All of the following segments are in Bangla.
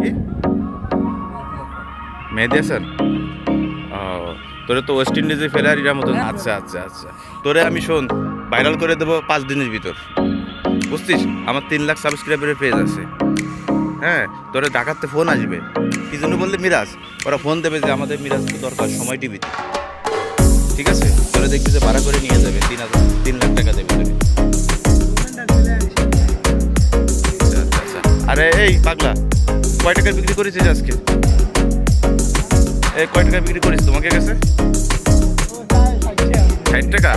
কি মেহেদি হাসান? ও, তোরে তো ওয়েস্ট ইন্ডিজে ফেরারির মতন। আচ্ছা আচ্ছা আচ্ছা, তোরে আমি শোন ভাইরাল করে দেবো 5 দিনের ভিতর, বুঝছিস? আমার 3 লাখ সাবস্ক্রাইবারের পেজ আছে। হ্যাঁ, তোরে ঢাকাতে ফোন আসবে, কি জন্য বললে মিরাজ, ওরা ফোন দেবে যে আমাদের মিরাজকে দরকার সময় টিভিতে, ঠিক আছে? তোরে দেখবি যে ভাড়া করে নিয়ে যাবে, 3 লাখ টাকা দেবে তোরে। আচ্ছা আচ্ছা আচ্ছা। আরে এই পাগলা, কয় টাকা বিক্রি করেছিস আজকে? এই কয় টাকা বিক্রি করিস তোমাকে কাছে? 60 টাকা?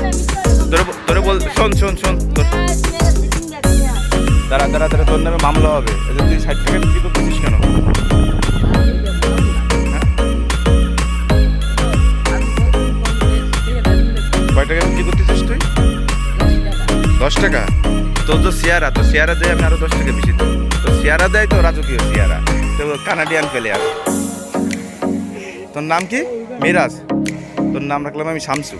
তোরে তোরে বল, শোন শোন শোন, তোর দাঁড়া দাঁড়া দাঁড়া, তোর নামে মামলা হবে। এই যে তুই 60 টাকা বিক্রি করতেছিস কেন? হ্যাঁ? কয় টাকা বিক্রি করতেছিস তুই? 10 টাকা? তোর তো সিয়ারা, তো সিয়ারা দেয় আমি আরো 10 টাকা বেশি দেবো। তো সিয়ারা দেয় তো রাজকীয় সিয়ারা, তো কানাডিয়ান প্লেয়ার। তোর নাম কি? মিরাজ? তোর নাম রাখলাম আমি শামসু,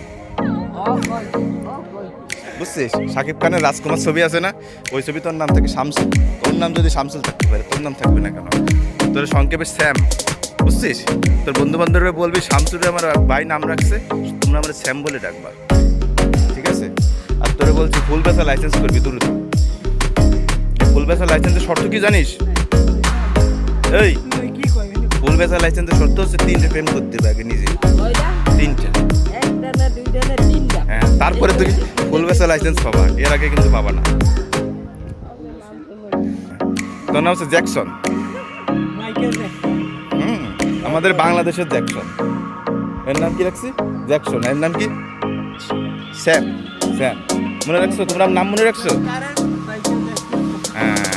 বুঝছিস? শাকিব খানের রাজকুমার ছবি আছে না, ওই ছবি তোর নাম থেকে শামসু। তোর নাম যদি শামসুল থাকতে পারে, তোর নাম থাকবে না কেন? তোর সংক্ষেপে স্যাম, বুঝছিস? তোর বন্ধু বান্ধবরা বলবি শামসুরে আমার ভাই নাম রাখছে, তোমরা আমার স্যাম বলে ডাকবা, ঠিক আছে? আর তোরে বলছি ফুল বেচা লাইসেন্স করবি দ্রুত। ফুল বেচা লাইসেন্সের শর্ত কি জানিস? এই ফুল বেচা লাইসেন্সের শর্ত হচ্ছে 3টে প্রেম করতে হবে আগে নিজে, 3টে। হ্যাঁ, তারপরে তুই ফুল বেচা লাইসেন্স পাবা, এর আগে কিন্তু পাবা না। তোর নাম হচ্ছে জ্যাকসন। আমাদের বাংলাদেশের জ্যাকসন। এর নাম কি রাখছি? জ্যাকসন। এর নাম কি? স্যাম। স্যাম মনে রাখছো? তোমরা নাম মনে রাখছো? হ্যাঁ,